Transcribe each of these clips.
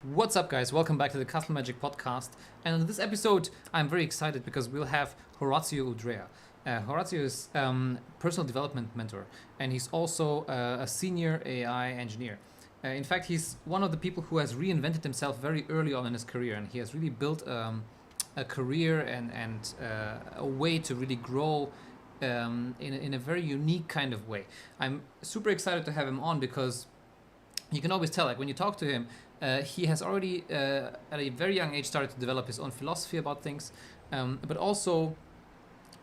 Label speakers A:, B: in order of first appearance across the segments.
A: What's up, guys? Welcome back to the Castle Magic podcast. And in this episode, I'm very excited because we'll have Horațiu Udrea. Horațiu is personal development mentor, and he's also a senior AI engineer. In fact, he's one of the people who has reinvented himself very early on in his career, and he has really built a career and a way to really grow in a very unique kind of way. I'm super excited to have him on because you can always tell, like when you talk to him, he has already at a very young age started to develop his own philosophy about things, but also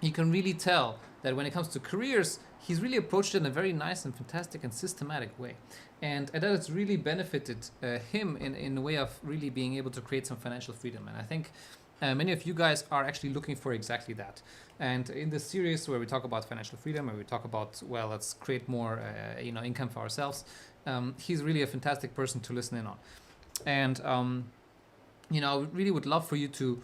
A: you can really tell that when it comes to careers, he's really approached it in a very nice and fantastic and systematic way, and that has really benefited him in a way of really being able to create some financial freedom. And I think many of you guys are actually looking for exactly that. And in this series where we talk about financial freedom, where we talk about, well, let's create more income for ourselves, he's really a fantastic person to listen in on. And I really would love for you to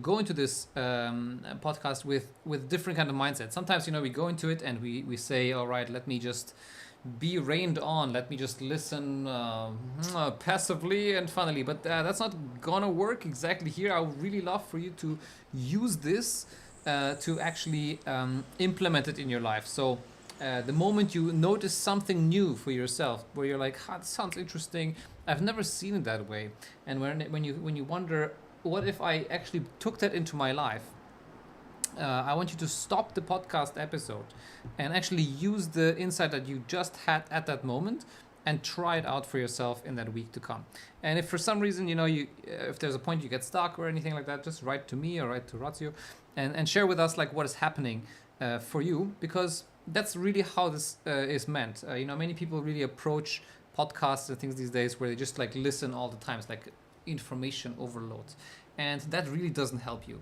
A: go into this podcast with different kind of mindset. Sometimes we go into it and we say, all right, let me just be rained on, let me just listen passively and funnily, but that's not gonna work exactly here. I would really love for you to use this to actually implement it in your life. So the moment you notice something new for yourself, where you're like, this sounds interesting, I've never seen it that way, and when you wonder, what if I actually took that into my life? I want you to stop the podcast episode and actually use the insight that you just had at that moment and try it out for yourself in that week to come. And if for some reason, if there's a point you get stuck or anything like that, just write to me or write to Horațiu and share with us like what is happening for you, because that's really how this is meant. Many people really approach podcasts and things these days where they just like listen all the time. It's like information overload, and that really doesn't help you.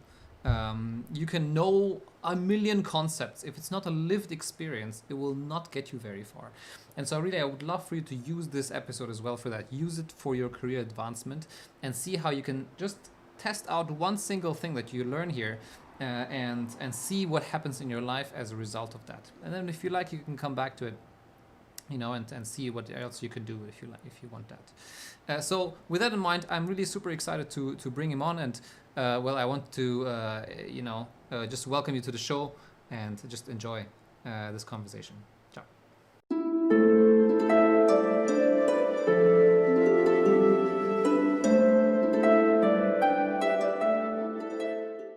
A: You can know a million concepts. If it's not a lived experience, it will not get you very far. And so I would love for you to use this episode as well for that. Use it for your career advancement and see how you can just test out one single thing that you learn here and see what happens in your life as a result of that. And then if you like, you can come back to it, and see what else you can do if you want that. So with that in mind, I'm really super excited to bring him on, and I want to just welcome you to the show and just enjoy this conversation. Ciao.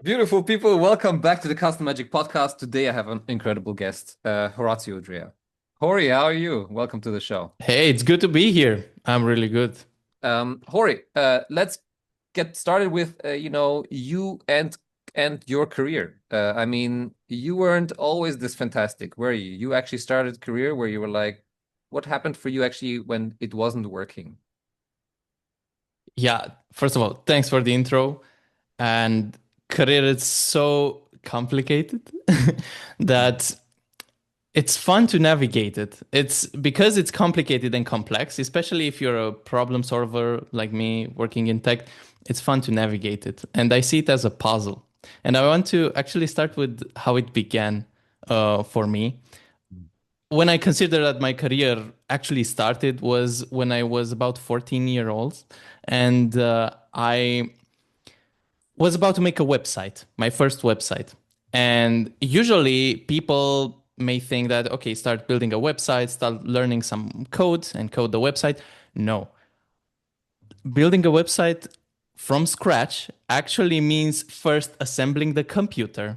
A: Beautiful people, welcome back to the Castle Magic podcast. Today I have an incredible guest, Horațiu Udrea. Hori, how are you? Welcome to the show.
B: Hey, it's good to be here. I'm really good.
A: Hori, let's get started with you and your career. You weren't always this fantastic, were you? You actually started a career where you were like, what happened for you actually when it wasn't working?
B: Yeah, first of all, thanks for the intro. And career is so complicated that it's fun to navigate it. It's because it's complicated and complex, especially if you're a problem solver like me working in tech, it's fun to navigate it. And I see it as a puzzle. And I want to actually start with how it began for me. When I consider that my career actually started was when I was about 14 years old, and I was about to make a website, my first website. And usually people may think that, okay, start building a website, start learning some code and code the website. No. Building a website from scratch actually means first assembling the computer,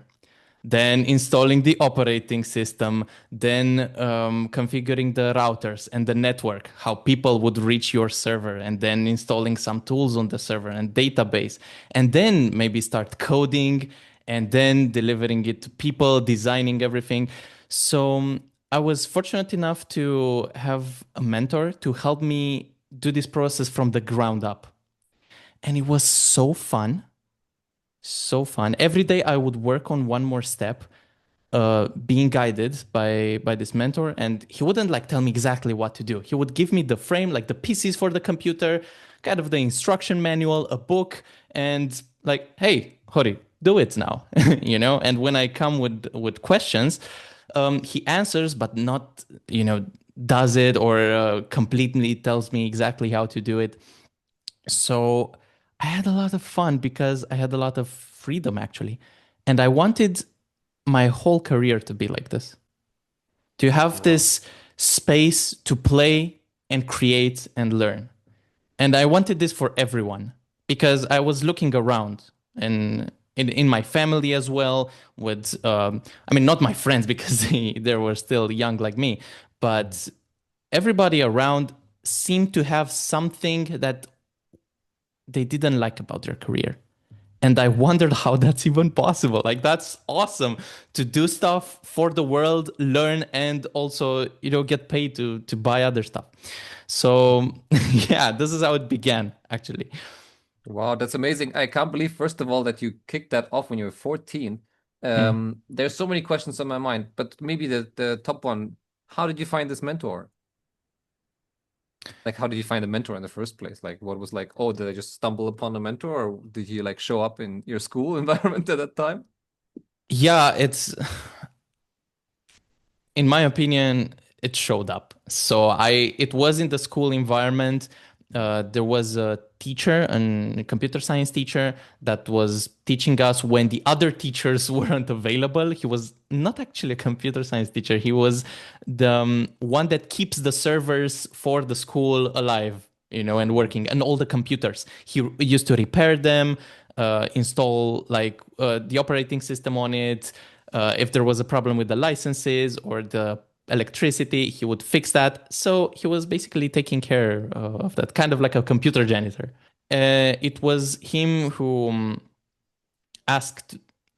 B: then installing the operating system, then configuring the routers and the network, how people would reach your server, and then installing some tools on the server and database, and then maybe start coding and then delivering it to people, designing everything. So I was fortunate enough to have a mentor to help me do this process from the ground up. And it was so fun. So fun. Every day I would work on one more step, being guided by this mentor, and he wouldn't like tell me exactly what to do. He would give me the frame, like the pieces for the computer, kind of the instruction manual, a book, and like, hey, Hori, do it now, And when I come with questions, he answers, but not, does it or completely tells me exactly how to do it. So I had a lot of fun because I had a lot of freedom actually. And I wanted my whole career to be like this, to have
A: Wow.
B: this space to play and create and learn. And I wanted this for everyone because I was looking around and in my family as well with I mean not my friends because they were still young like me,
A: Mm.
B: but everybody around seemed to have something that they didn't like about their career. And I wondered how that's even possible. Like that's awesome to do stuff for the world, learn, and also, get paid to buy other stuff. So yeah, this is how it began, actually.
A: Wow, that's amazing. I can't believe, first of all, that you kicked that off when you were 14.
B: Hmm.
A: There's so many questions on my mind, but maybe the top one, how did you find this mentor? Like, how did you find a mentor in the first place? Like, what was like, oh, did I just stumble upon a mentor, or did you like show up in your school environment at that time?
B: Yeah, in my opinion, it showed up. So it was in the school environment. There was a teacher, a computer science teacher, that was teaching us when the other teachers weren't available. He was not actually a computer science teacher. He was the one that keeps the servers for the school alive, and working, and all the computers. He used to repair them, install like the operating system on it. If there was a problem with the licenses or the electricity, he would fix that. So he was basically taking care of that, kind of like a computer janitor. It was him who asked,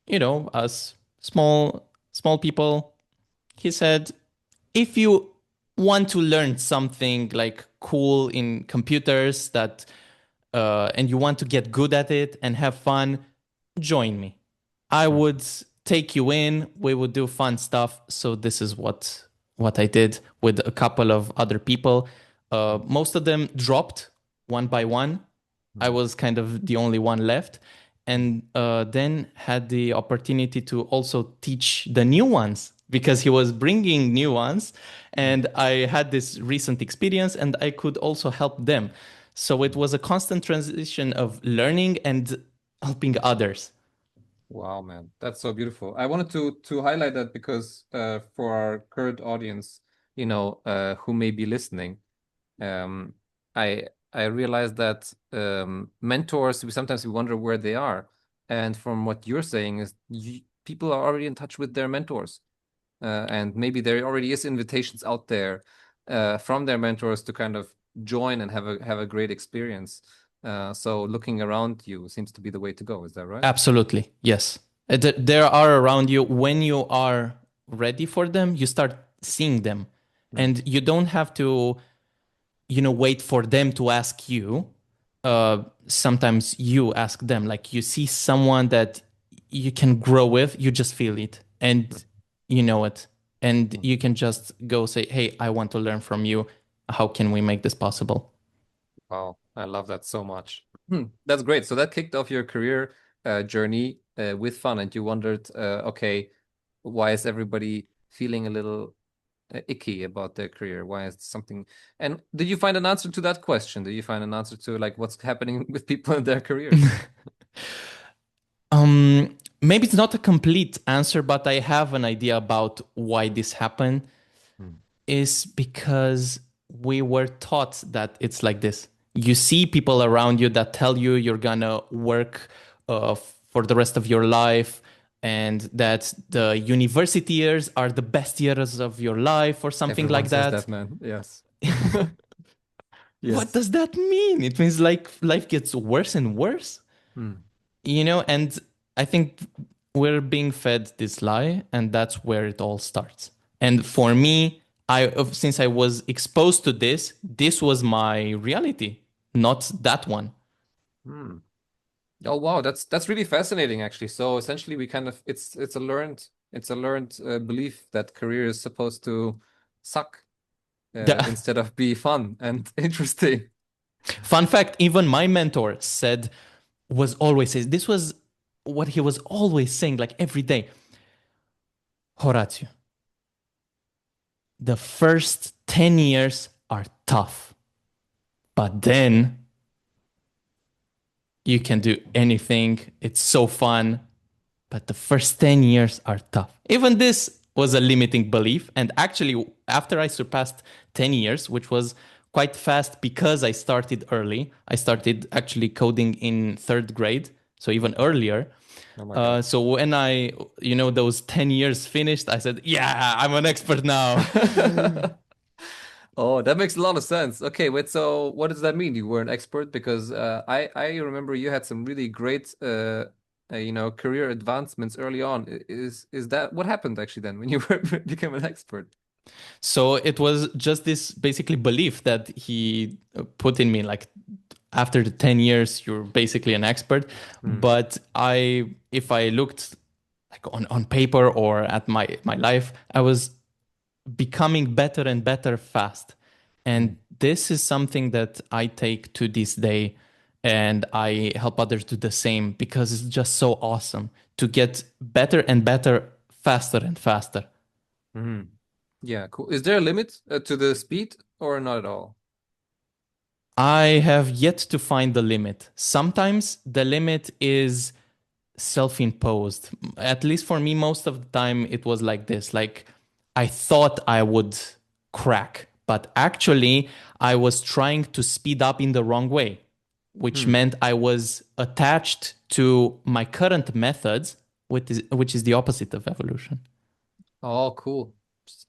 B: us small people. He said, if you want to learn something like cool in computers and you want to get good at it and have fun, join me. I
A: Mm.
B: would take you in. We would do fun stuff. So this is what I did with a couple of other people. Most of them dropped one by one. I
A: Mm.
B: was kind of the only one left,
A: Mm.
B: and then had the opportunity to also teach the new ones because he was bringing new ones,
A: Mm.
B: and I had this recent experience, and I could also help them. So it
A: Mm.
B: was a constant transition of learning and helping others.
A: Wow, man, that's so beautiful. I wanted to highlight that because for our current audience, who may be listening, um, I realized that mentors, we wonder where they are, and from what you're saying is people are already in touch with their mentors, and maybe there already is invitations out there from their mentors to kind of join and have a great experience. So looking around you seems to be the way to go. Is that right?
B: Absolutely. Yes. There are around you. When you are ready for them, you start seeing them.
A: Mm.
B: And you don't have to, wait for them to ask you. Sometimes you ask them, like you see someone that you can grow with, you just feel it and you know it. And
A: Mm.
B: you can just go say, hey, I want to learn from you. How can we make this possible?
A: Wow, I love that so much. That's great. So that kicked off your career journey with fun, and you wondered, okay, why is everybody feeling a little icky about their career? Why is something? And did you find an answer to that question? Did you find an answer to like what's happening with people in their careers?
B: Maybe it's not a complete answer, but I have an idea about why this happened.
A: Mm.
B: Is because we were taught that it's like this. You see people around you that tell you you're gonna work for the rest of your life, and that the university years are the best years of your life or something
A: Everyone
B: like
A: says
B: that.
A: that, man. Yes.
B: What
A: Yes.
B: does that mean? It means like life gets worse and worse.
A: Mm.
B: And I think we're being fed this lie, and that's where it all starts. And for me, since I was exposed to this was my reality, not that one.
A: Mm. Oh wow, that's really fascinating actually. So essentially we kind of it's a learned belief that career is supposed to suck
B: The
A: instead of be fun and interesting.
B: fun fact, even my mentor was always says this was what he was always saying, like every day. Horatio, the first 10 years are tough, but then you can do anything. It's so fun. But the first 10 years are tough. Even this was a limiting belief. And actually, after I surpassed 10 years, which was quite fast because I started early, I started actually coding in third grade, so even earlier.
C: Oh my God.
B: So when those 10 years finished, I said, yeah, I'm an expert now.
C: Oh, that makes a lot of sense. Okay, wait, so what does that mean? You were an expert? Because I remember you had some really great career advancements early on. Is that what happened actually then when you became an expert?
B: So it was just this basically belief that he put in me, like after the 10 years, you're basically an expert.
C: Hmm.
B: But if I looked like on paper or at my life, I was becoming better and better fast.
C: Hmm.
B: And this is something that I take to this day, and I help others do the same because it's just so awesome to get better and better, faster and faster.
C: Hmm. Yeah, cool. Is there a limit to the speed or not at all?
B: I have yet to find the limit. Sometimes the limit is self-imposed. At least for me, most of the time it was like this. Like I thought I would crack, but actually I was trying to speed up in the wrong way, which
C: Hmm.
B: meant I was attached to my current methods, which is the opposite of evolution.
C: Oh, cool.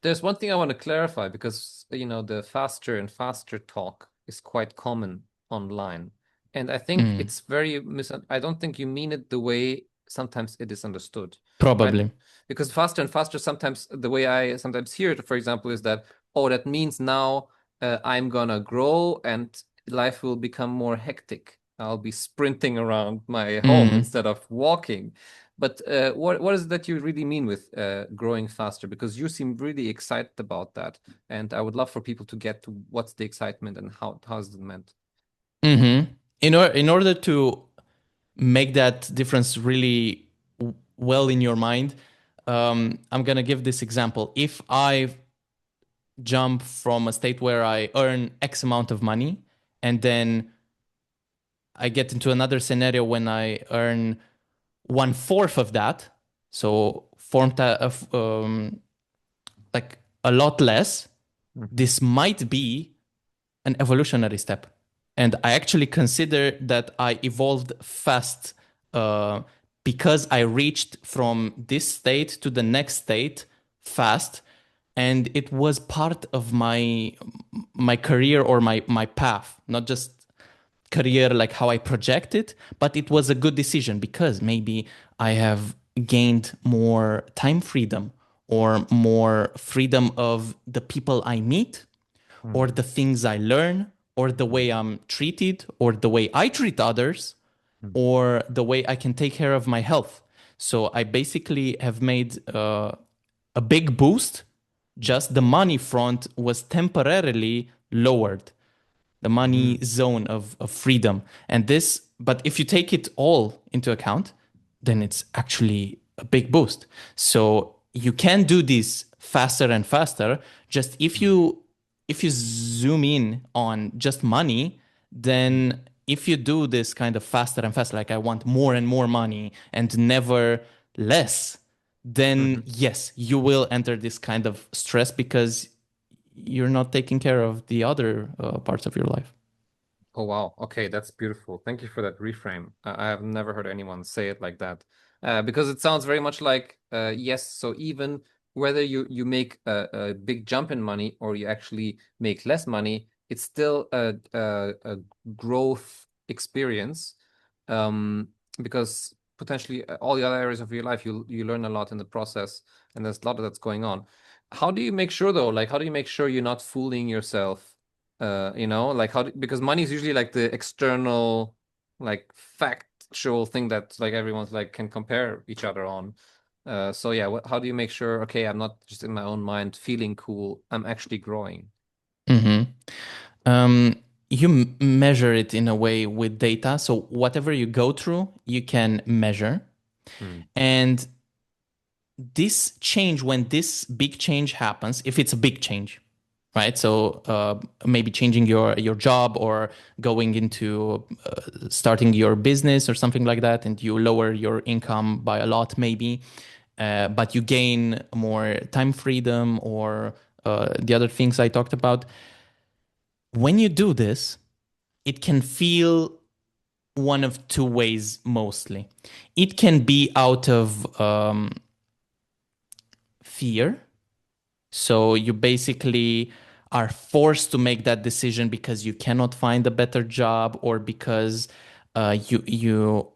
C: There's one thing I want to clarify because, the faster and faster talk is quite common online. And I think
B: Mm,
C: it's very I don't think you mean it the way sometimes it is understood, right?
B: probably.
C: Because faster and faster, sometimes the way I sometimes hear it, for example, is that, oh, that means now I'm gonna grow and life will become more hectic. I'll be sprinting around my home
B: Mm.
C: instead of walking. But what is it that you really mean with growing faster? Because you seem really excited about that, and I would love for people to get to what's the excitement and how is it meant.
B: Mm-hmm. In order to make that difference really well in your mind, I'm gonna give this example. If I jump from a state where I earn X amount of money, and then I get into another scenario when I earn one fourth of that, so like a lot less,
C: Mhm.
B: this might be an evolutionary step. And I actually consider that I evolved fast uh, because I reached from this state to the next state fast. And it was part of my career or my path, not just career like how I project it, but it was a good decision because maybe I have gained more time freedom or more freedom of the people I meet or
C: Mhm.
B: the things I learn, or the way I'm treated, or the way I treat others,
C: Mhm.
B: or the way I can take care of my health. So I basically have made a big boost. Just the money front was temporarily lowered, the money
C: Mhm.
B: zone of freedom. And this, but if you take it all into account, then it's actually a big boost. So you can do this faster and faster. Just if you zoom in on just money, then if you do this kind of faster and faster, like I want more and more money and never less, then
C: Mhm.
B: yes, you will enter this kind of stress because you're not taking care of the other parts of your life.
C: Oh wow. Okay, that's beautiful. Thank you for that reframe. I have never heard anyone say it like that. Because it sounds very much like yes, so even whether you make a big jump in money or you actually make less money, it's still a growth experience. Um, because potentially all the other areas of your life you learn a lot in the process, and there's a lot of that's going on. How do you make sure though? Like, how do you make sure you're not fooling yourself? Like because money is usually like the external, like factual thing that like everyone's like can compare each other on. So yeah, how do you make sure, okay, I'm not just in my own mind feeling cool, I'm actually growing?
B: hmm you measure it in a way with data. So whatever you go through, you can measure.
C: Hmm.
B: And this change, when this big change happens, if it's a big change, right? So maybe changing your job or going into starting your business or something like that, and you lower your income by a lot, maybe, but you gain more time freedom or the other things I talked about. When you do this, it can feel one of two ways mostly. It can be out of fear. So you basically are forced to make that decision because you cannot find a better job or because you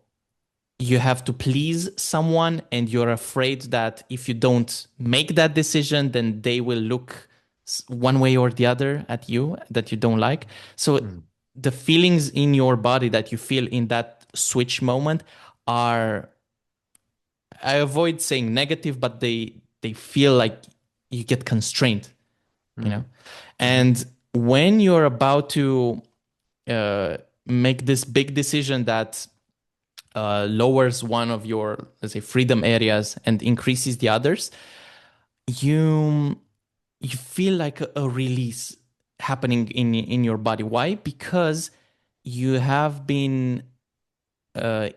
B: have to please someone and you're afraid that if you don't make that decision, then they will look one way or the other at you that you don't like. So the feelings in your body that you feel in that switch moment are, I avoid saying negative, but they feel like you get constrained, you know? And when you're about to make this big decision that lowers one of your, let's say, freedom areas and increases the others, you you feel like a release happening in your body. Why? Because you have been uh,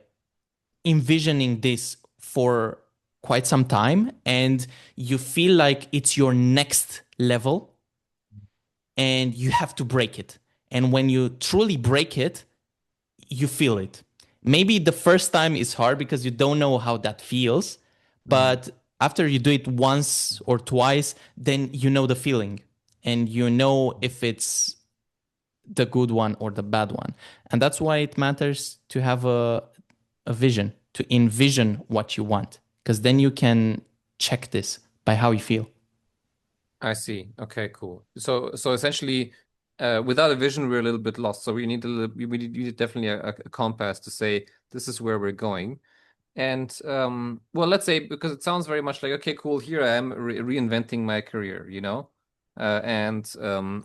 B: envisioning this for quite some time, and you feel like it's your next level, and you have to break it. And when you truly break it, you feel it. Maybe the first time is hard because you don't know how that feels, but after you do it once or twice, then you know the feeling and you know if it's the good one or the bad one. And that's why it matters to have a vision, to envision what you want, because then you can check this by how you feel.
C: I see. Okay, cool. So essentially, without a vision, we're a little bit lost. So we need we need definitely a compass to say this is where we're going. And well, let's say, because it sounds very much like, okay, cool, here I am reinventing my career, you know? And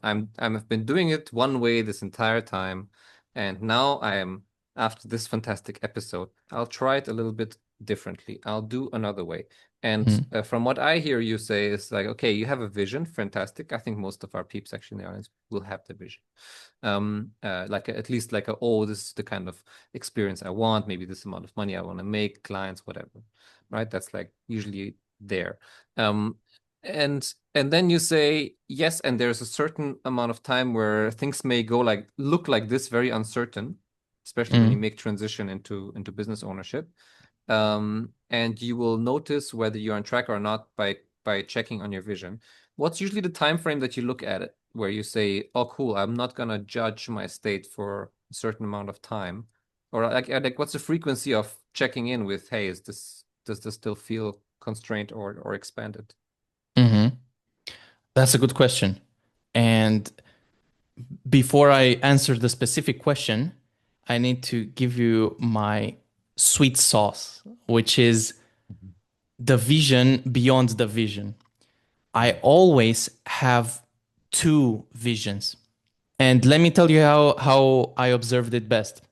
C: I've been doing it one way this entire time, and now I am, after this fantastic episode, I'll try it a little bit differently. I'll do another way. And from what I hear you say is like, okay, you have a vision, fantastic. I think most of our peeps actually in the audience will have the vision. Like at least like oh, this is the kind of experience I want, maybe this amount of money I want to make, clients, whatever, right? That's like usually there. And then you say yes, and there's a certain amount of time where things may go like look like this, very uncertain, especially when you make transition into business ownership. And you will notice whether you're on track or not by checking on your vision. What's usually the time frame that you look at it, where you say, "Oh, cool, I'm not gonna judge my state for a certain amount of time," or like what's the frequency of checking in with, "Hey, does this still feel constrained or expanded?"
B: That's a good question. And before I answer the specific question, I need to give you my sweet sauce, which is the vision beyond the vision. I always have two visions. And let me tell you how I observed it best.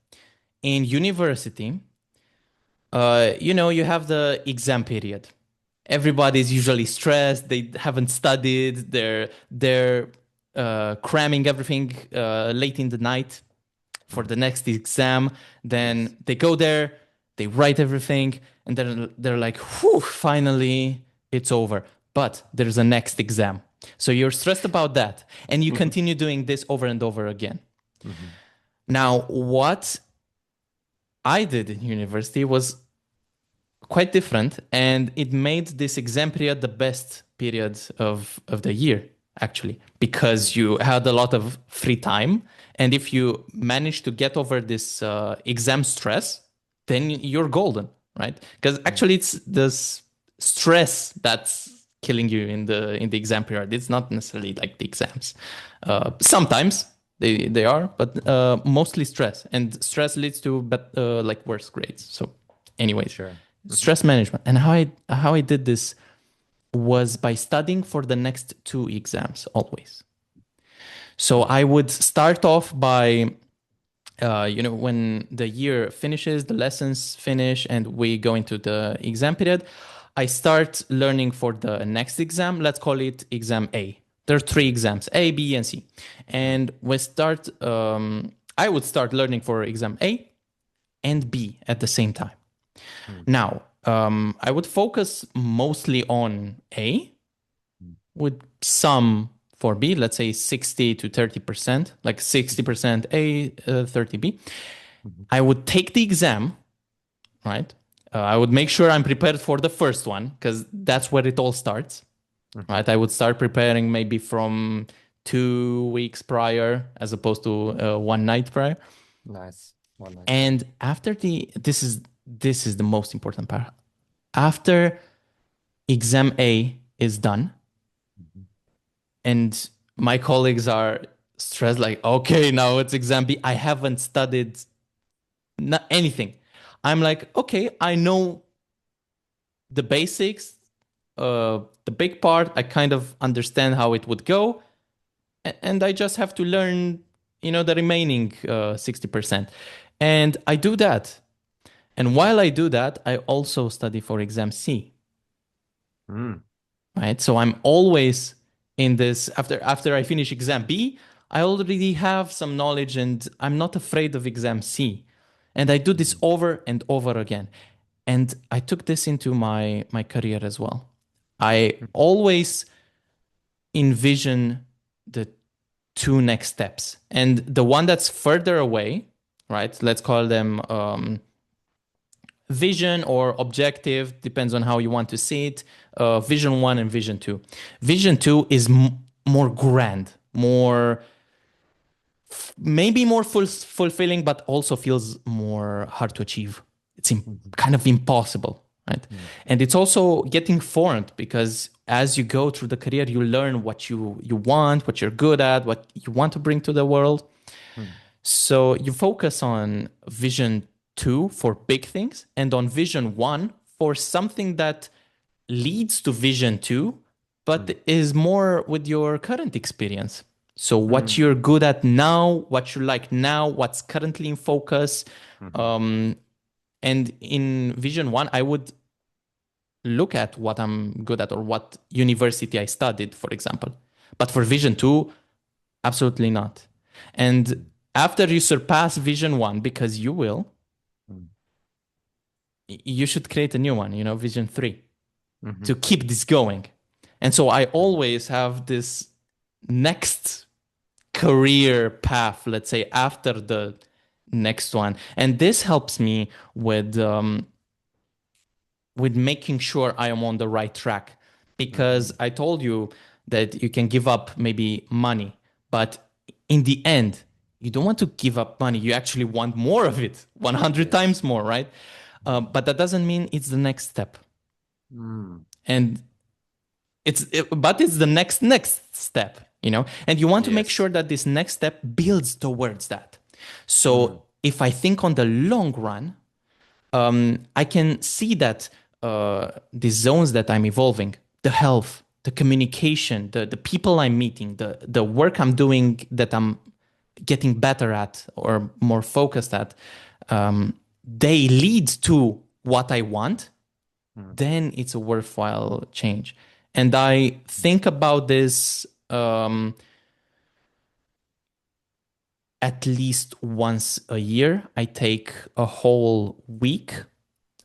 B: In university, you have the exam period. Everybody's usually stressed. They haven't studied. They're cramming everything late in the night for the next exam. Then they go there, they write everything, and then they're like, "Whew, finally it's over." But there's a next exam, so you're stressed about that, and you continue doing this over and over again. Now, what I did in university was quite different, and it made this exam period the best period of the year, actually, because you had a lot of free time, and if you manage to get over this exam stress, then you're golden, right? Because actually it's this stress that's killing you in the exam period. It's not necessarily like the exams. Sometimes they are, but mostly stress, and stress leads to like worse grades. So anyway,
C: Sure.
B: stress management. And how I did this was by studying for the next two exams always. So I would start off by when the year finishes, the lessons finish, and we go into the exam period, I start learning for the next exam. Let's call it exam A. There are three exams, A, B, and C. And I would start learning for exam A and B at the same time. Now, I would focus mostly on A with some for B, let's say 60 to 30%, like 60% A, 30 B. I would take the exam, right? I would make sure I'm prepared for the first one because that's where it all starts, right? I would start preparing maybe from 2 weeks prior as opposed to one night prior.
C: Nice. One night.
B: And after this is the most important part. After exam A is done, and my colleagues are stressed, like, okay, now it's exam B. I haven't studied not anything. I'm like, okay, I know the basics, the big part. I kind of understand how it would go, and I just have to learn, the remaining 60%. And I do that. And while I do that, I also study for exam C. Right? So I'm always in this after I finish exam B, I already have some knowledge and I'm not afraid of exam C. And I do this over and over again. And I took this into my career as well. I always envision the two next steps. And the one that's further away, right? Let's call them vision or objective, depends on how you want to see it. Vision 1 and vision 2. Vision 2 is more grand, maybe more fulfilling, but also feels more hard to achieve. It's kind of impossible, right? And it's also getting formed because as you go through the career, you learn what you want, what you're good at, what you want to bring to the world. So you focus on vision 2 for big things and on vision 1 for something that leads to vision 2, but is more with your current experience. So what you're good at now, what you like now, what's currently in focus. And in vision 1, I would look at what I'm good at or what university I studied, for example. But for vision 2, absolutely not. And after you surpass vision 1, because you will, you should create a new one, vision 3, to keep this going. And so I always have this next career path, let's say, after the next one. And this helps me with making sure I am on the right track. Because I told you that you can give up maybe money, but in the end, you don't want to give up money. You actually want more of it, 100 times more, right? But that doesn't mean it's the next step. And it's the next step, and you want to make sure that this next step builds towards that. So if I think on the long run, I can see that the zones that I'm evolving, the health, the communication, the people I'm meeting, the work I'm doing that I'm getting better at or more focused at, they lead to what I want, then it's a worthwhile change. And I think about this at least once a year. I take a whole week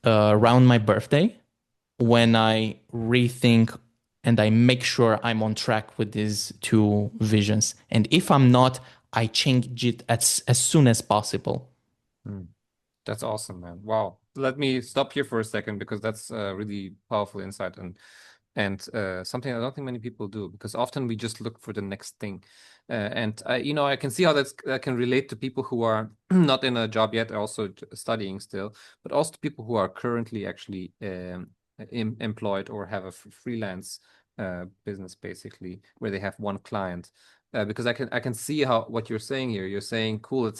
B: around my birthday when I rethink and I make sure I'm on track with these two visions. And if I'm not, I change it as soon as possible.
C: That's awesome, man. Wow. Let me stop here for a second because that's a really powerful insight and something I don't think many people do, because often we just look for the next thing. And I can see how that can relate to people who are not in a job yet, also studying still, but also to people who are currently actually employed or have a freelance business, basically, where they have one client. Because I can see what you're saying here. You're saying, cool,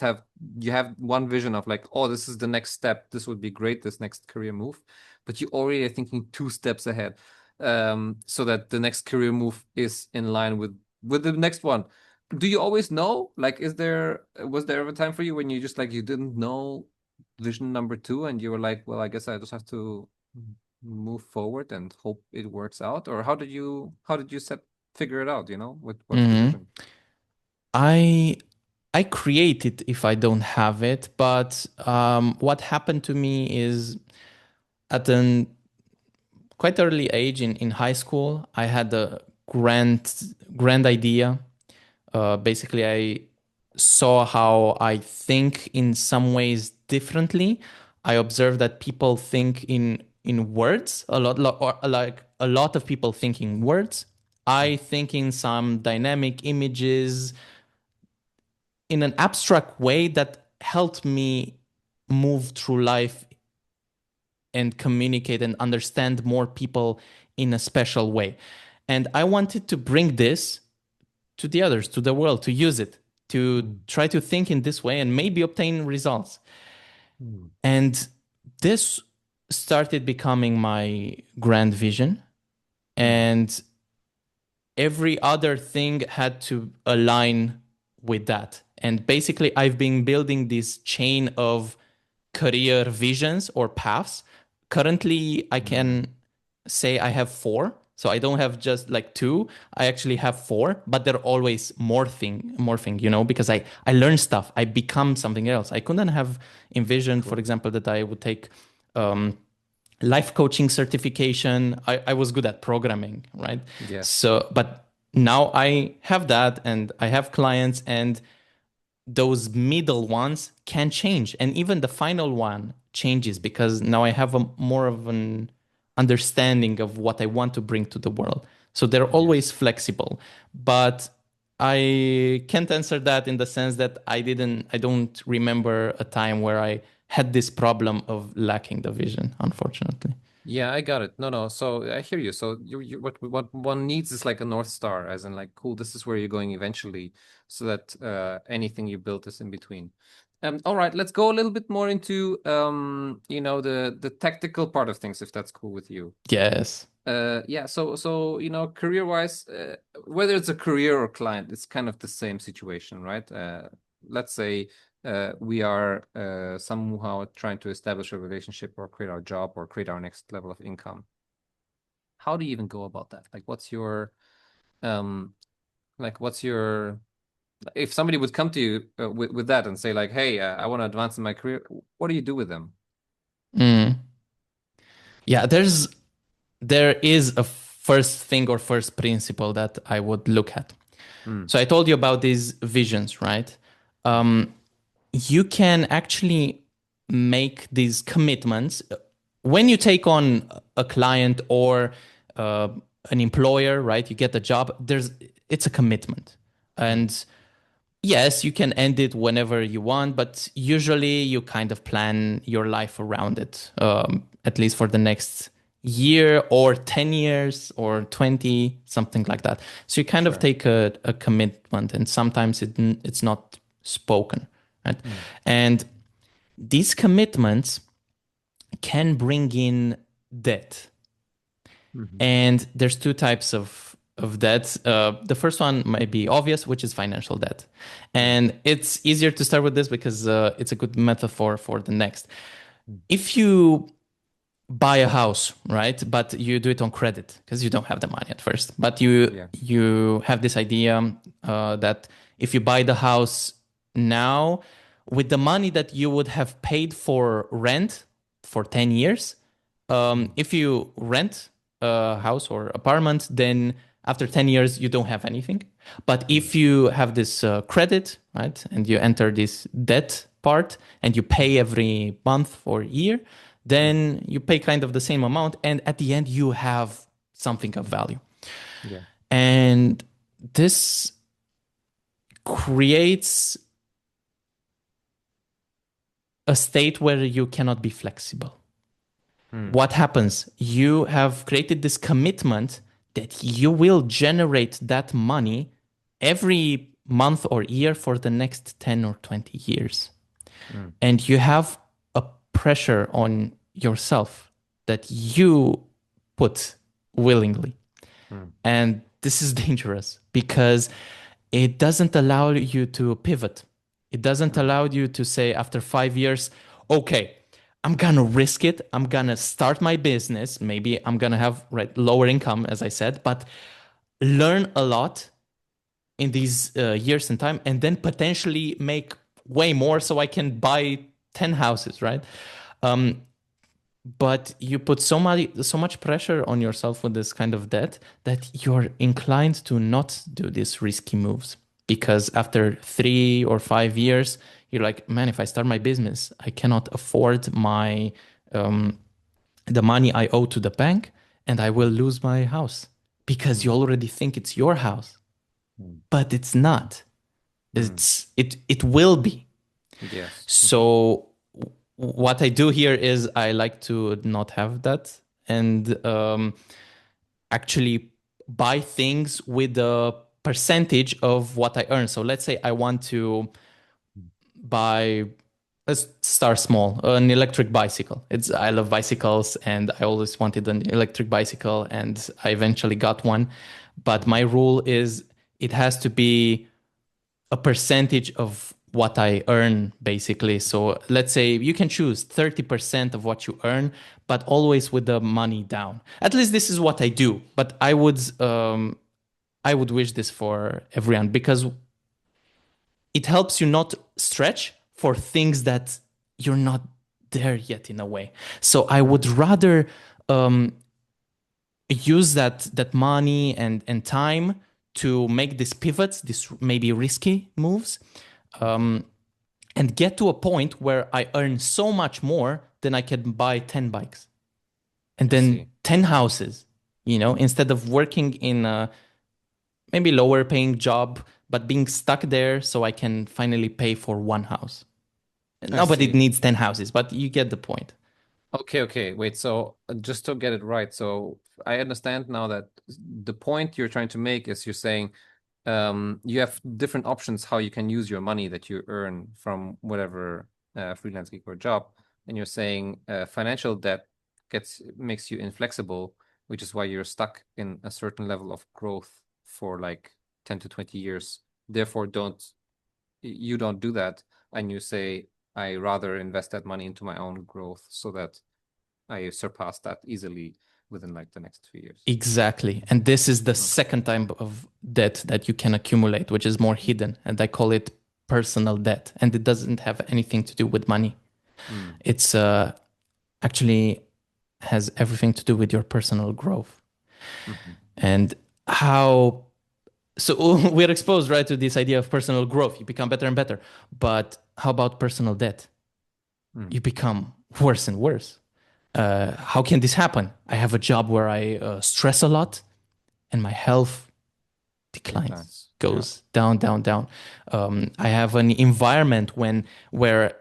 C: you have one vision of like, oh, this is the next step. This would be great, this next career move. But you already are thinking 2 steps ahead, so that the next career move is in line with the next one. Do you always know? Like, was there ever a time for you when you just like you didn't know vision number 2 and you were like, well, I guess I just have to move forward and hope it works out? Or how did you figure it out, you know, what's the
B: Mhm.
C: vision?
B: I create it if I don't have it, but what happened to me is at an quite early age in high school, I had a grand idea. Basically, I saw how I think in some ways differently. I observed that people think in words a lot, or like a lot of people think in words. I think in some dynamic images in an abstract way that helped me move through life and communicate and understand more people in a special way. And I wanted to bring this to the others, to the world, to use it, to
C: Mm.
B: try to think in this way and maybe obtain results.
C: Mm.
B: And this started becoming my grand vision.
C: Mm.
B: And every other thing had to align with that. And basically, I've been building this chain of career visions or paths. Currently, I
C: Mm.
B: can say I have four. So I don't have just like two. I actually have four, but they're always morphing, you know, because I learn stuff. I become something else. I couldn't have envisioned, for
C: Cool.
B: example, that I would take um, life coaching certification. I was good at programming, right?
C: Yes.
B: So, but now I have that and I have clients, and those middle ones can change. And even the final one changes because now I have a more of an understanding of what I want to bring to the world. So they're always
C: Yes.
B: flexible. But I can't answer that in the sense that I don't remember a time where I had this problem of lacking the vision, unfortunately.
C: Yeah, I got it. No, no. So I hear you. So what one needs is like a North Star, as in like, cool, this is where you're going eventually, so that anything you build is in between. All right, let's go a little bit more into you know, the tactical part of things, if that's cool with you.
B: Yes.
C: Yeah, so you know, career-wise, whether it's a career or client, it's kind of the same situation, right? Let's say we are somehow trying to establish a relationship or create our job or create our next level of income. How do you even go about that? Like, um, what's your, if somebody would come to you with that and say like, hey, I want to advance in my career, what do you do with them?
B: Mm. Yeah, there is a first thing or first principle that I would look at.
C: Mm.
B: So I told you about these visions, right? Um, you can actually make these commitments when you take on a client or uh, an employer, right? You get the job. It's a commitment,
C: Mm.
B: and yes, you can end it whenever you want, but usually you kind of plan your life around it, at least for the next year or 10 years or 20, something like that. So you kind of
C: Sure.
B: take a commitment, and sometimes it's not spoken, right?
C: Mm.
B: And these commitments can bring in debt.
C: Mhm.
B: And there's two types of debt. The first one might be obvious, which is financial debt.
C: Yeah.
B: And it's easier to start with this because it's a good metaphor for the next.
C: Mm.
B: If you buy a house, right, but you do it on credit because you don't have the money at first, but
C: Yeah.
B: you have this idea that if you buy the house now with the money that you would have paid for rent for 10 years,
C: Mm.
B: if you rent a house or apartment, then after 10 years, you don't have anything. But
C: Mm.
B: if you have this credit, right, and you enter this debt part and you pay every month or year,
C: Mm.
B: then you pay kind of the same amount. And at the end, you have something of value.
C: Yeah.
B: And this creates a state where you cannot be flexible.
C: Mm.
B: What happens? You have created this commitment that you will generate that money every month or year for the next 10 or 20 years.
C: Mm.
B: And you have a pressure on yourself that you put willingly.
C: Mm.
B: And this is dangerous because it doesn't allow you to pivot. It doesn't
C: Mm.
B: allow you to say after 5 years, okay, I'm gonna risk it. I'm gonna start my business. Maybe I'm gonna have lower income, as I said, but learn a lot in these years and time, and then potentially make way more so I can buy 10 houses, right? Um, but you put so much pressure on yourself with this kind of debt that you're inclined to not do these risky moves. Because after 3 or 5 years, you're like, man, if I start my business, I cannot afford my the money I owe to the bank, and I will lose my house because you already think it's your house, but it's not. It will be.
C: Yes.
B: So what I do here is I like to not have that, and actually buy things with a percentage of what I earn. So let's say I want to buy, let's start small, an electric bicycle. I love bicycles and I always wanted an electric bicycle, and I eventually got one. But my rule is it has to be a percentage of what I earn, basically. So let's say you can choose 30% of what you earn, but always with the money down. At least this is what I do. But I would wish this for everyone, because it helps you not stretch for things that you're not there yet in a way. So I would rather use that money and time to make these pivots, these maybe risky moves, and get to a point where I earn so much more than I can buy 10 bikes and
C: I
B: then
C: see.
B: 10 houses, instead of working in a maybe lower paying job, but being stuck there so I can finally pay for one house.
C: I
B: Nobody
C: see.
B: needs 10 houses, but you get the point.
C: Okay. Wait, so just to get it right, so I understand now that the point you're trying to make is you're saying you have different options how you can use your money that you earn from whatever freelance gig or job, and you're saying financial debt makes you inflexible, which is why you're stuck in a certain level of growth for like 10 to 20 years. Therefore, you don't do that, and you say, I rather invest that money into my own growth so that I surpass that easily within like the next 2 years.
B: Exactly. And this is the
C: Okay.
B: second type of debt that you can accumulate, which is more hidden. And I call it personal debt. And it doesn't have anything to do with money. It's actually has everything to do with your personal growth
C: Mhm.
B: and how. So we're exposed, right, to this idea of personal growth. You become better and better. But how about personal debt? You become worse and worse. How can this happen? I have a job where I stress a lot and my health declines,
C: Declines. Yeah.
B: goes down, down, down. I have an environment where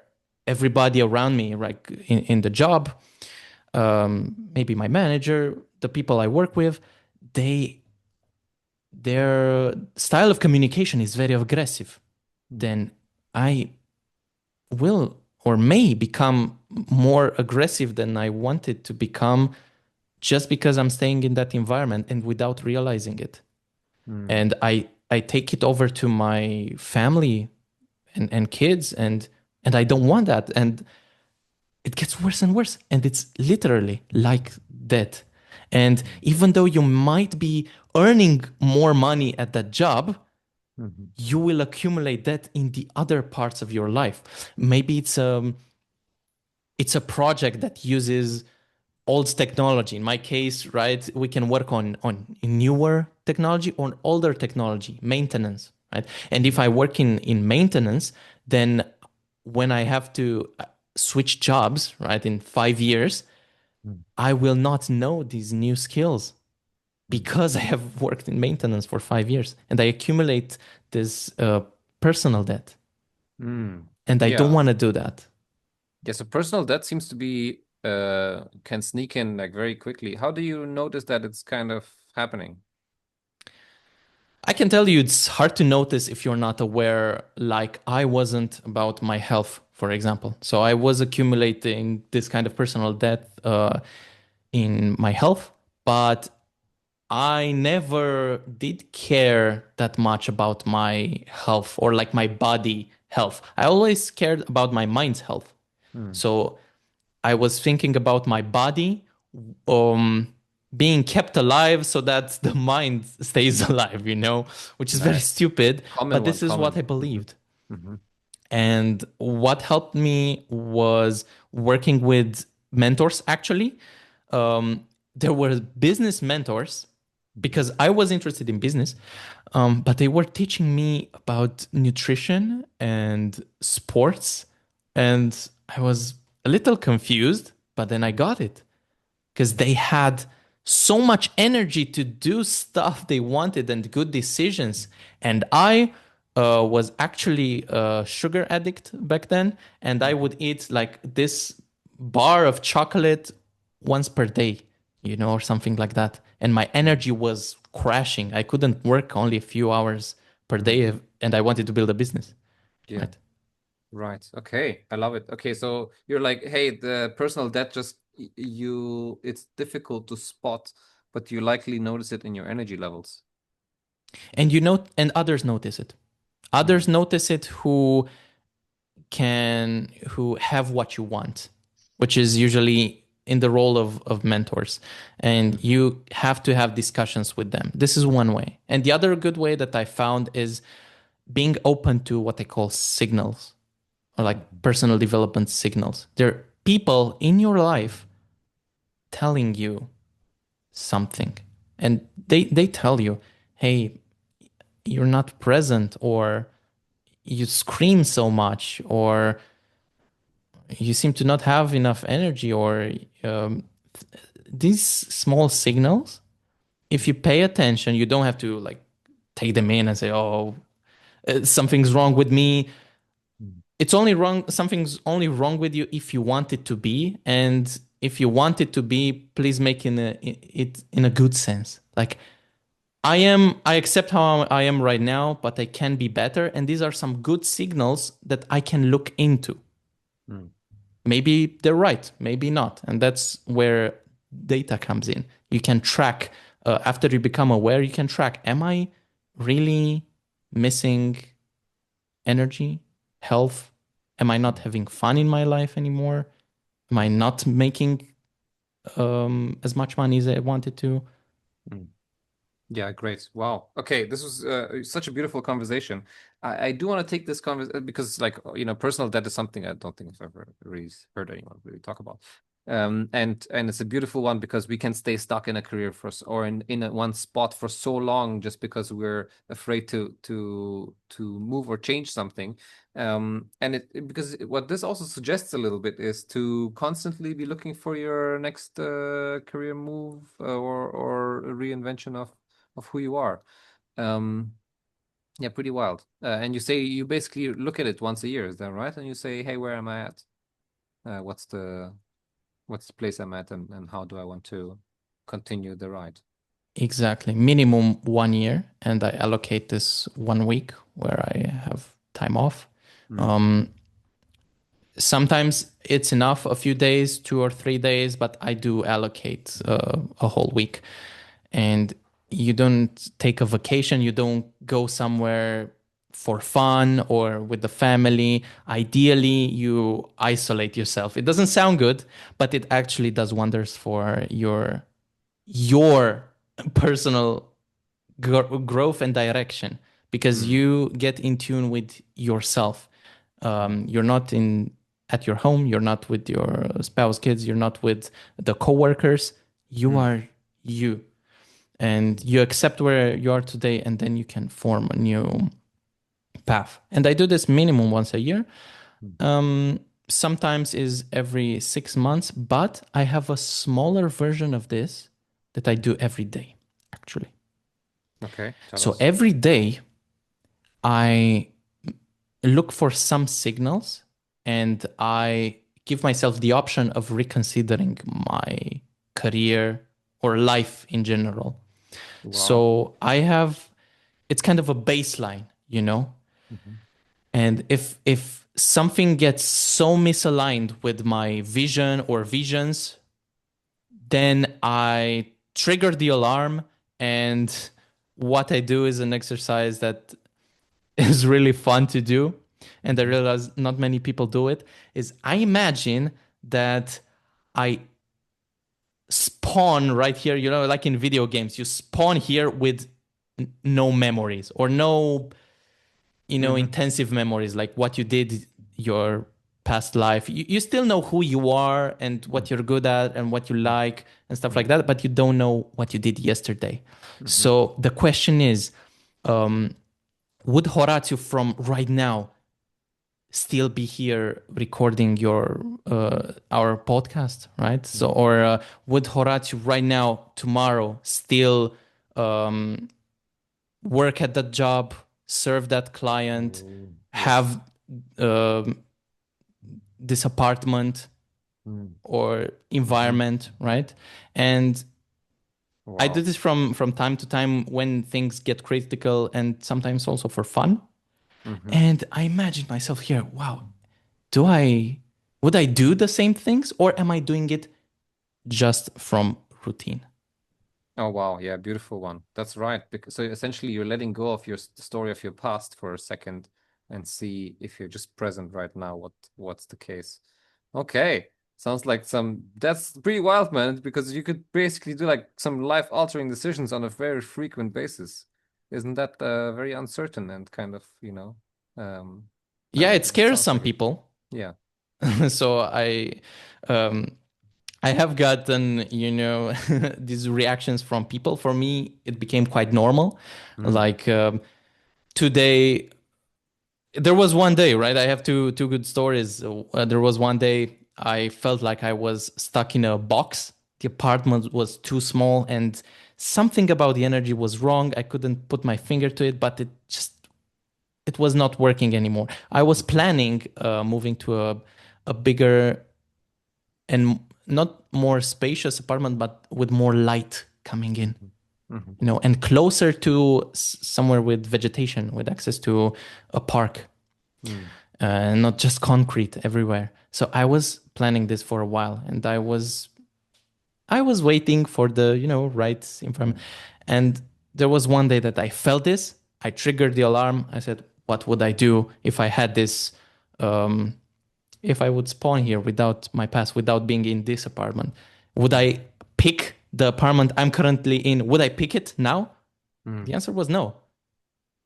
B: everybody around me, like in the job, maybe my manager, the people I work with, their style of communication is very aggressive. Then I will or may become more aggressive than I wanted to become just because I'm staying in that environment and without realizing it. And I take it over to my family and kids, and I don't want that. And it gets worse and worse. And it's literally like that. And even though you might be earning more money at that job, you will accumulate that in the other parts of your life. Maybe it's a project that uses old technology. In my case, right, we can work on newer technology or older technology, maintenance, right? And if I work in maintenance, then when I have to switch jobs, right, in 5 years, I will not know these new skills because I have worked in maintenance for 5 years and I accumulate this personal debt. And I don't
C: Yeah.
B: want to do that.
C: Yeah, so personal debt seems to be can sneak in like very quickly. How do you notice that it's kind of happening?
B: I can tell you it's hard to notice if you're not aware, like I wasn't about my health, for example. So I was accumulating this kind of personal debt in my health, but I never did care that much about my health or like my body health. I always cared about my mind's health. So I was thinking about my body. Um, being kept alive so that the mind stays alive, which is very
C: Nice.
B: stupid,
C: Common
B: but
C: one,
B: this is what
C: common.
B: I believed.
C: Hmm.
B: And what helped me was working with mentors, actually. There were business mentors because I was interested in business, but they were teaching me about nutrition and sports. And I was a little confused, but then I got it because they had so much energy to do stuff they wanted and good decisions. And I was actually a sugar addict back then, and I would eat like this bar of chocolate once per day, or something like that. And my energy was crashing. I couldn't work only a few hours per day, and I wanted to build a business,
C: Yeah.
B: right?
C: Right. Okay. I love it. Okay. So you're like, hey, the personal debt just it's difficult to spot, but you likely notice it in your energy levels.
B: And and others notice it. Others
C: Mm.
B: notice it who have what you want, which is usually in the role of mentors. And
C: Mhm.
B: you have to have discussions with them. This is one way. And the other good way that I found is being open to what I call signals, or like
C: Mhm.
B: personal development signals. There are people in your life telling you something. And they tell you, hey, you're not present, or you scream so much, or you seem to not have enough energy, or um, these small signals. If you pay attention, you don't have to like take them in and say, oh, something's wrong with me.
C: Mhm.
B: It's only wrong. Something's only wrong with you if you want it to be. And if you want it to be, please make it in a good sense. Like, I accept how I am right now, but I can be better. And these are some good signals that I can look into.
C: Mm.
B: Maybe they're right, maybe not. And that's where data comes in. You can track, after you become aware, you can track, am I really missing energy, health? Am I not having fun in my life anymore? Am I not making as much money as I wanted to?
C: Mm. Yeah, great. Wow. Okay, this was such a beautiful conversation. I do want to take this conversation because, like, personal debt is something I don't think I've ever really heard anyone really talk about. And it's a beautiful one because we can stay stuck in a career or in one spot for so long just because we're afraid to move or change something. And because what this also suggests a little bit is to constantly be looking for your next career move or a reinvention of who you are. Um, yeah, pretty wild. And you say you basically look at it once a year, is that right? And you say, hey, where am I at? What's the place I'm at, and how do I want to continue the ride?
B: Exactly. Minimum 1 year. And I allocate this 1 week where I have time off.
C: Mm.
B: Um, Sometimes it's enough, a few days, 2 or 3 days, but I do allocate a whole week. And you don't take a vacation, you don't go somewhere for fun or with the family. Ideally, you isolate yourself. It doesn't sound good, but it actually does wonders for your personal growth and direction, because
C: Mm.
B: you get in tune with yourself.
C: Mm.
B: You're not in at your home, you're not with your spouse, kids, you're not with the coworkers. You
C: Mm.
B: are you, and you accept where you are today, and then you can form a new path. And I do this minimum once a year.
C: Mm.
B: Sometimes is every 6 months, but I have a smaller version of this that I do every day, actually.
C: Okay, tell
B: So
C: us.
B: every day I look for some signals, and I give myself the option of reconsidering my career or life in general.
C: Wow.
B: So it's kind of a baseline.
C: Mhm.
B: And if something gets so misaligned with my vision or visions, then I trigger the alarm. And what I do is an exercise that is really fun to do, and I
C: Mhm.
B: realize not many people do it, is I imagine that I spawn right here, like in video games, you spawn here with no memories or no, intensive memories, like what you did your past life. You still know who you are and what you're good at and what you like and stuff like that, but you don't know what you did yesterday. So the question is, would Horatiu from right now still be here recording our podcast, right? So, or would Horatiu right now, tomorrow, still work at that job, serve that client, have this apartment or environment, right? And I do this from time to time when things get critical and sometimes also for fun. And I imagine myself here, wow, would I do the same things or am I doing it just from routine?
C: Oh wow, yeah, beautiful one. That's right. Because so essentially you're letting go of the story of your past for a second and see if you're just present right now, what's the case. Okay. Sounds like that's pretty wild, man, because you could basically do like some life-altering decisions on a very frequent basis. Isn't that very uncertain and kind of,
B: Yeah, it
C: it
B: scares
C: sounds
B: some
C: like it.
B: people.
C: Yeah.
B: So I have gotten, these reactions from people. For me, it became quite normal. Like today, there was one day, right? I have two good stories. There was one day I felt like I was stuck in a box. The apartment was too small, and something about the energy was wrong. I couldn't put my finger to it, but it was not working anymore. I was planning moving to a bigger and not more spacious apartment, but with more light coming in, and closer to somewhere with vegetation, with access to a park, not just concrete everywhere. So I was planning this for a while, and I was waiting for the right environment, and there was one day that I felt this. I triggered the alarm. I said, "What would I do if I had this?" If I would spawn here without my past, without being in this apartment, would I pick the apartment I'm currently in? Would I pick it now? The answer was no.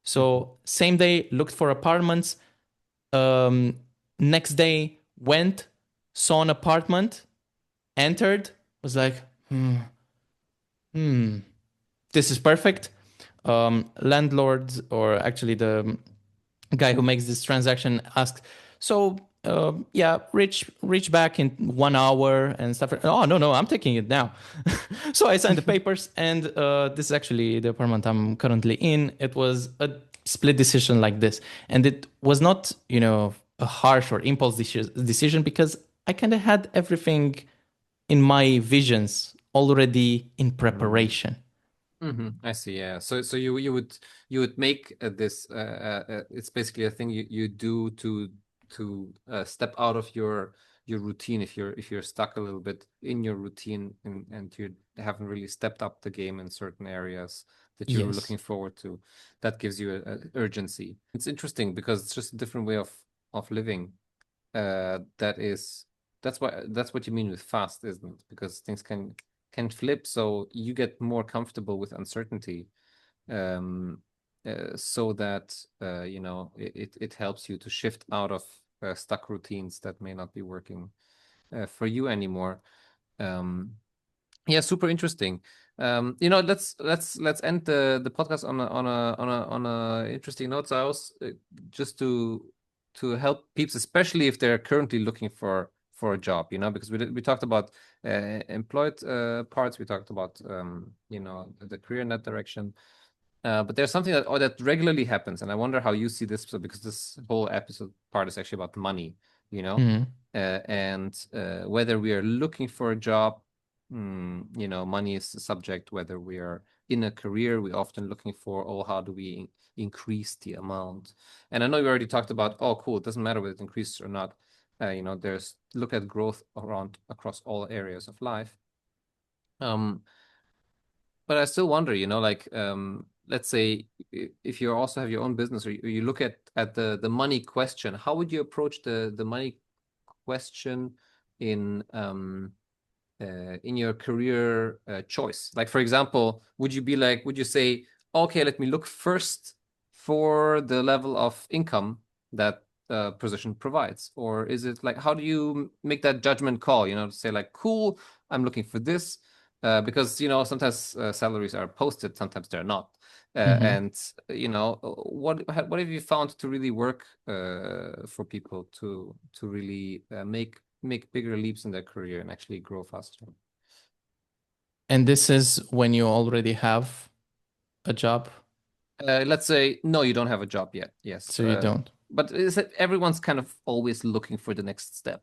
B: So same day, looked for apartments. Next day, went, saw an apartment, entered, was like, this is perfect. Landlord, or actually the guy who makes this transaction, asked, so yeah, reach back in 1 hour and stuff. Oh no, I'm taking it now. So I signed the papers, and this is actually the apartment I'm currently in. It was a split decision like this, and it was not a harsh or impulse decision, because I kind of had everything in my visions already in preparation.
C: I see. Yeah. So you would make this. It's basically a thing you do to step out of your routine if you're stuck a little bit in your routine and you haven't really stepped up the game in certain areas that you're
B: Yes.
C: looking forward to. That gives you a urgency. It's interesting because it's just a different way of living. That's what you mean with fast, isn't it? Because things can flip, so you get more comfortable with uncertainty, so that it helps you to shift out of stuck routines that may not be working for you anymore. Yeah, super interesting. Let's end the podcast on a interesting note. So I was just to help peeps, especially if they're currently looking for a job, because we talked about employed parts, we talked about the career in that direction, but there's something that regularly happens, and I wonder how you see this. So because this whole episode part is actually about money, and whether we are looking for a job, money is the subject. Whether we are in a career, we're often looking for, oh, how do we increase the amount? And I know you already talked about, oh, cool, it doesn't matter whether it increases or not. There's look at growth across all areas of life. But I still wonder, let's say if you also have your own business, or you look at the money question, how would you approach the money question in in your career choice? Like, for example, would you say, okay, let me look first for the level of income that position provides? Or is it like, how do you make that judgment call, to say like, cool, I'm looking for this, because, sometimes salaries are posted, sometimes they're not. And, what have you found to really work for people to really make bigger leaps in their career and actually grow faster?
B: And this is when you already have a job,
C: Let's say, no, you don't have a job yet. Yes.
B: so you don't.
C: But is it, everyone's kind of always looking for the next step,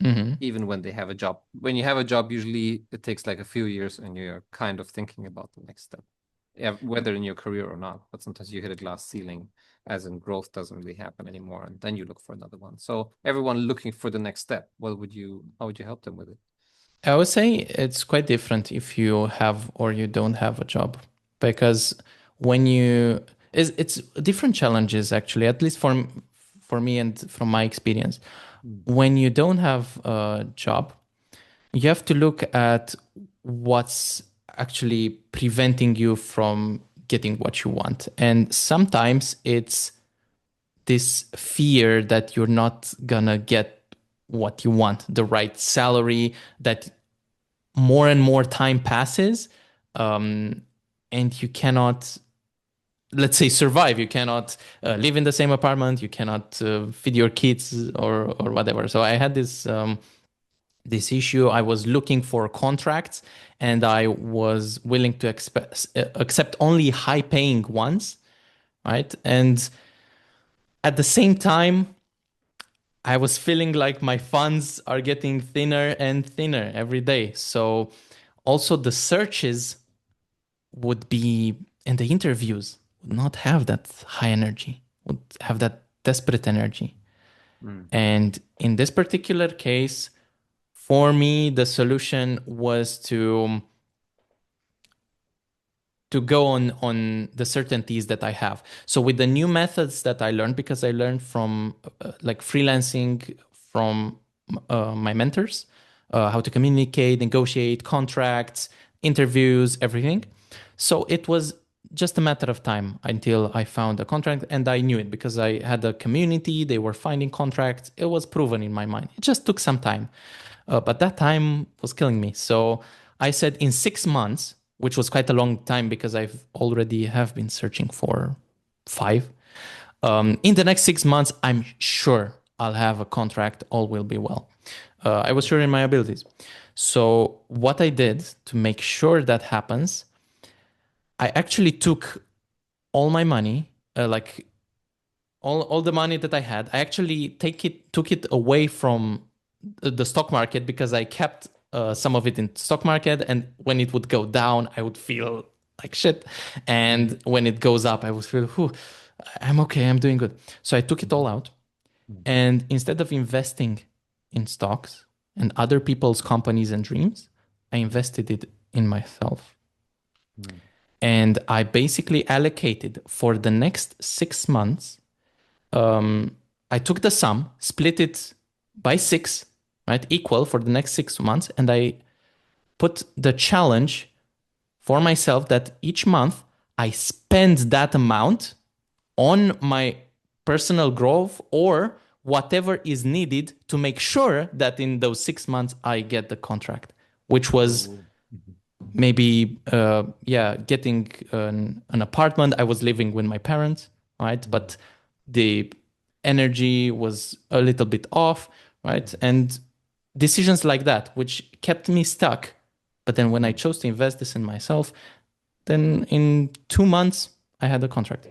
B: Mhm.
C: even when they have a job. When you have a job, usually it takes like a few years and you're kind of thinking about the next step. Yeah, whether in your career or not, but sometimes you hit a glass ceiling, as in growth doesn't really happen anymore, and then you look for another one. So everyone looking for the next step, how would you help them with it?
B: I would say it's quite different if you have or you don't have a job, because when you it's different challenges actually, at least for me and from my experience. When you don't have a job, you have to look at what's actually preventing you from getting what you want. And sometimes it's this fear that you're not gonna get what you want, the right salary, that more and more time passes, and you cannot, let's say, survive. You cannot live in the same apartment. You cannot feed your kids or whatever. So I had this issue. I was looking for contracts, and I was willing to accept only high paying ones, right? And at the same time, I was feeling like my funds are getting thinner and thinner every day. So also the searches would be, and the interviews would not have that high energy, would have that desperate energy. And in this particular case, for me, the solution was to go on the certainties that I have. So with the new methods that I learned, because I learned from like freelancing from my mentors, how to communicate, negotiate contracts, interviews, everything. So it was just a matter of time until I found a contract, and I knew it because I had a community. They were finding contracts. It was proven in my mind. It just took some time. But that time was killing me. So I said in 6 months, which was quite a long time because I've already have been searching for 5. In the next 6 months, I'm sure I'll have a contract. All will be well. I was sure in my abilities. So what I did to make sure that happens, I actually took all my money, like all the money that I had. I actually took it away from the stock market because I kept some of it in stock market, and when it would go down, I would feel like shit, and when it goes up, I would feel, whew, I'm okay, I'm doing good. So I took it all out, and instead of investing in stocks and other people's companies and dreams, I invested it in myself. And I basically allocated for the next 6 months. I took the sum, split it by 6, right, equal for the next 6 months, and I put the challenge for myself that each month I spend that amount on my personal growth or whatever is needed to make sure that in those 6 months I get the contract, which was maybe getting an apartment. I was living with my parents, right? But the energy was a little bit off, right? And decisions like that, which kept me stuck. But then when I chose to invest this in myself, then in 2 months I had a contract.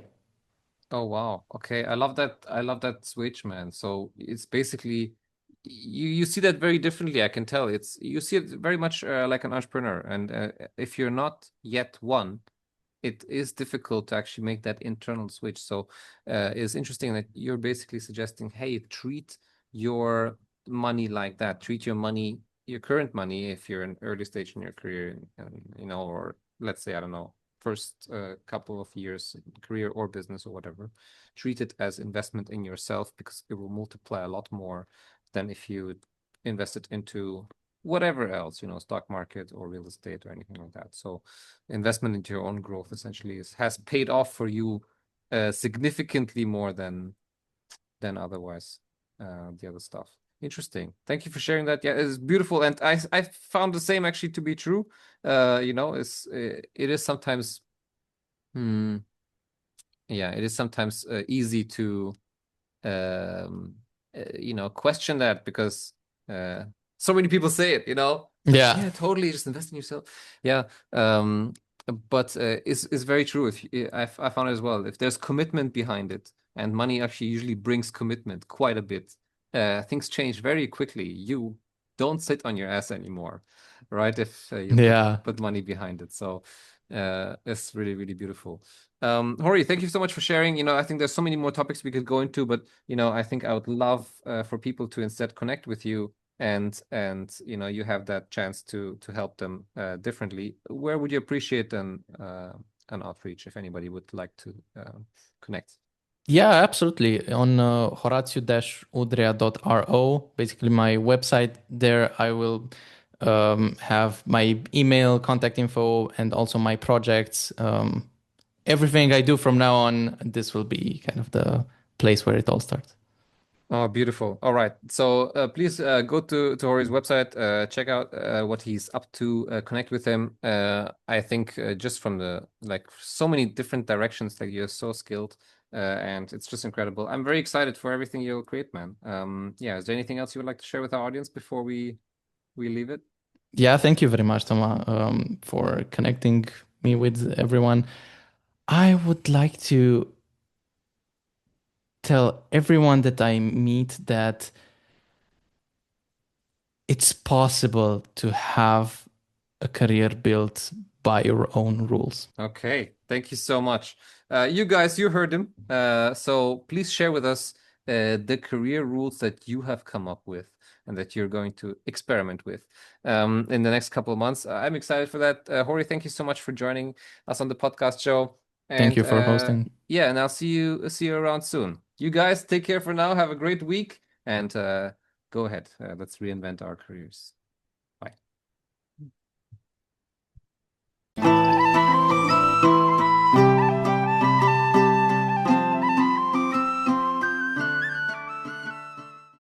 C: Oh wow. Okay. I love that. I love that switch, man. So it's basically you see that very differently. I can tell. It's you see it very much like an entrepreneur, and if you're not yet one, it is difficult to actually make that internal switch. So it's interesting that you're basically suggesting, hey, treat your money like that. Treat your money, your current money, if you're in early stage in your career, and or let's say, I don't know, first couple of years in career or business or whatever, treat it as investment in yourself because it will multiply a lot more than if you invest it into whatever else, stock market or real estate or anything like that. So investment into your own growth essentially has paid off for you significantly more than otherwise the other stuff. Interesting. Thank you for sharing that. Yeah, it's beautiful, and I found the same actually to be true. It is sometimes, easy to question that because so many people say it.
B: Yeah.
C: Totally, just invest in yourself. Yeah. But it's very true. I found it as well. If there's commitment behind it, and money actually usually brings commitment quite a bit, things change very quickly. You don't sit on your ass anymore, right? If you
B: Yeah.
C: put money behind it. So it's really, really beautiful. Hori, thank you so much for sharing. I think there's so many more topics we could go into, but I think I would love for people to instead connect with you and you have that chance to help them differently. Where would you appreciate an outreach if anybody would like to connect?
B: Yeah, absolutely. On horațiu-udrea.ro, basically my website, there I will have my email, contact info, and also my projects. Everything I do from now on, this will be kind of the place where it all starts.
C: Oh, beautiful. All right. So please go to Hori's website, check out what he's up to, connect with him. I think just from the so many different directions that you're so skilled, and it's just incredible. I'm very excited for everything you'll create, man. Yeah, is there anything else you would like to share with our audience before we leave it?
B: Yeah, thank you very much, Toma, for connecting me with everyone. I would like to tell everyone that I meet that it's possible to have a career built by your own rules.
C: Okay, thank you so much. You guys, you heard him. So please share with us the career rules that you have come up with and that you're going to experiment with in the next couple of months. I'm excited for that. Hori, thank you so much for joining us on the podcast show.
B: Thank you for hosting.
C: Yeah, and I'll see you around soon. You guys take care for now. Have a great week and go ahead. Let's reinvent our careers.